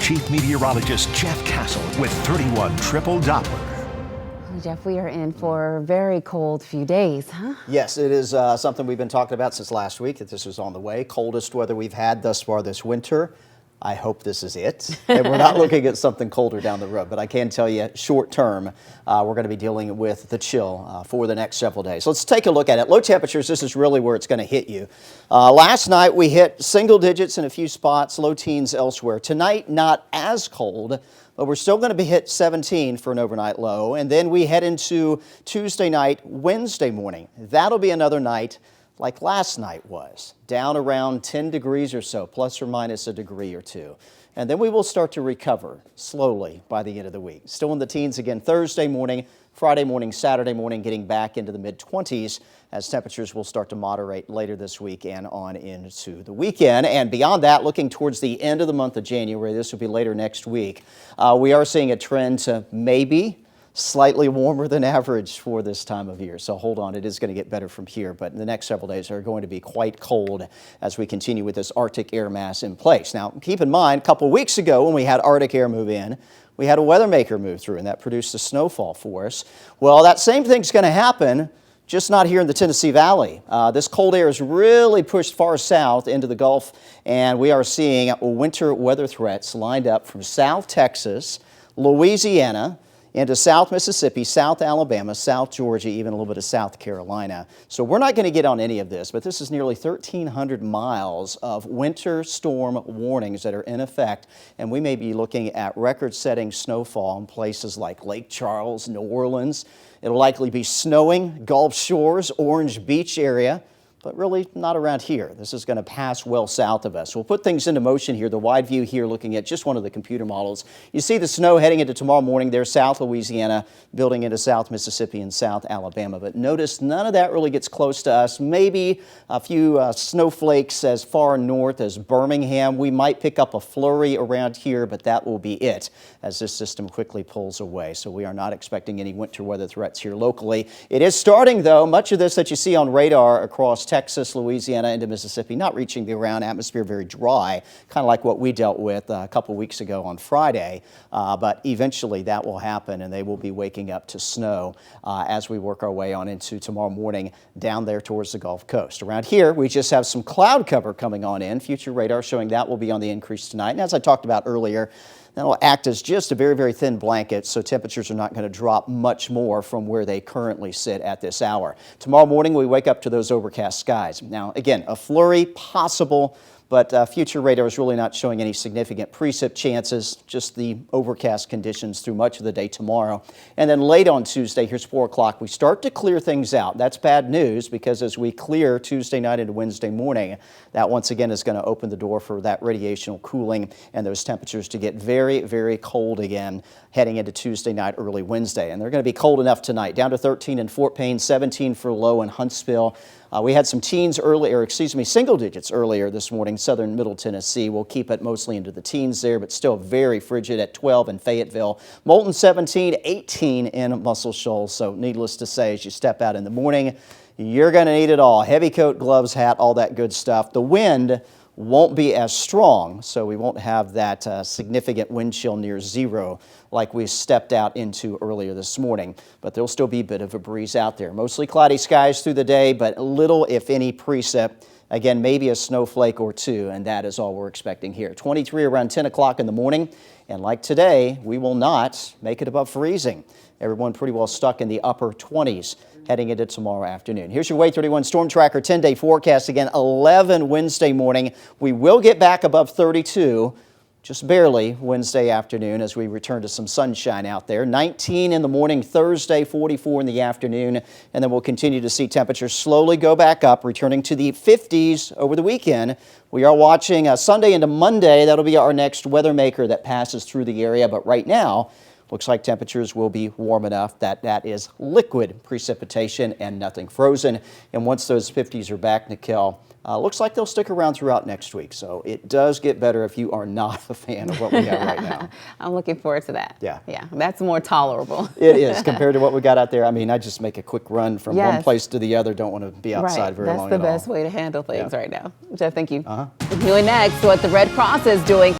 Chief Meteorologist Jeff Castle with 31 Triple Doppler. Jeff, we are in for a very cold few days, huh? Yes, it is something we've been talking about since last week, that this was on the way. Coldest weather we've had thus far this winter. I hope this is it. And we're not looking at something colder down the road, but I can tell you short term, we're going to be dealing with the chill for the next several days. Let's take a look at it. Low temperatures, this is really where it's going to hit you. Last night we hit single digits in a few spots, low teens elsewhere. Tonight, not as cold, but we're still going to be hit 17 for an overnight low. And then we head into Tuesday night, Wednesday morning. That'll be another night like last night was, down around 10 degrees or so, plus or minus a degree or two. And then we will start to recover slowly by the end of the week. Still in the teens again Thursday morning, Friday morning, Saturday morning, getting back into the mid-20s as temperatures will start to moderate later this week and on into the weekend. And beyond that, looking towards the end of the month of January, this will be later next week, we are seeing a trend to maybe slightly warmer than average for this time of year. So hold on, it is going to get better from here, but the next several days are going to be quite cold as we continue with this Arctic air mass in place. Now, keep in mind, a couple of weeks ago when we had Arctic air move in, we had a weather maker move through and that produced a snowfall for us. Well, that same thing's going to happen, just not here in the Tennessee Valley. This cold air is really pushed far south into the Gulf, and we are seeing winter weather threats lined up from South Texas, Louisiana, into South Mississippi, South Alabama, South Georgia, even a little bit of South Carolina. So we're not going to get on any of this, but this is nearly 1,300 miles of winter storm warnings that are in effect, and we may be looking at record-setting snowfall in places like Lake Charles, New Orleans. It'll likely be snowing, Gulf Shores, Orange Beach area, but really not around here. This is going to pass well south of us. We'll put things into motion here. The wide view here looking at just one of the computer models. You see the snow heading into tomorrow morning there, South Louisiana, building into South Mississippi and South Alabama. But notice none of that really gets close to us. Maybe a few snowflakes as far north as Birmingham. We might pick up a flurry around here, but that will be it as this system quickly pulls away. So we are not expecting any winter weather threats here locally. It is starting, though. Much of this that you see on radar across Texas, Louisiana, into Mississippi, not reaching the around atmosphere, very dry, kind of like what we dealt with a couple weeks ago on Friday. But eventually that will happen and they will be waking up to snow as we work our way on into tomorrow morning down there towards the Gulf Coast. Around here, we just have some cloud cover coming on in. Future radar showing that will be on the increase tonight. And as I talked about earlier, that'll act as just a very, very thin blanket, so temperatures are not going to drop much more from where they currently sit at this hour. Tomorrow morning, we wake up to those overcast skies. Now, again, a flurry possible, but future radar is really not showing any significant precip chances, just the overcast conditions through much of the day tomorrow. And then late on Tuesday, here's 4 o'clock, we start to clear things out. That's bad news because as we clear Tuesday night into Wednesday morning, that once again is going to open the door for that radiational cooling and those temperatures to get very, very cold again heading into Tuesday night, early Wednesday. And they're going to be cold enough tonight, down to 13 in Fort Payne, 17 for low in Huntsville. We had some teens earlier, single digits earlier this morning, southern middle Tennessee. We'll keep it mostly into the teens there, but still very frigid at 12 in Fayetteville. Moulton 17, 18 in Muscle Shoals. So needless to say, as you step out in the morning, you're going to need it all. Heavy coat, gloves, hat, all that good stuff. The wind won't be as strong, so we won't have that significant wind chill near zero like we stepped out into earlier this morning. But there'll still be a bit of a breeze out there. Mostly cloudy skies through the day, but little, if any, precip. Again, maybe a snowflake or two, and that is all we're expecting here. 23 around 10 o'clock in the morning, and like today, we will not make it above freezing. Everyone pretty well stuck in the upper 20s heading into tomorrow afternoon. Here's your Wave 31 Storm Tracker 10-day forecast. Again, 11 Wednesday morning. We will get back above 32, just barely, Wednesday afternoon as we return to some sunshine out there. 19 in the morning Thursday, 44 in the afternoon, and then we'll continue to see temperatures slowly go back up, returning to the 50s over the weekend. We are watching Sunday into Monday. That'll be our next weather maker that passes through the area, but right now, looks like temperatures will be warm enough that that is liquid precipitation and nothing frozen. And once those 50s are back, Nikhil, looks like they'll stick around throughout next week. So it does get better if you are not a fan of what we have right now. I'm looking forward to that. Yeah. Yeah, that's more tolerable. It is compared to what we got out there. I mean, I just make a quick run from one place to the other. Don't want to be outside very long at all. That's the best way to handle things right now. Jeff, thank you. Continuing next, what the Red Cross is doing.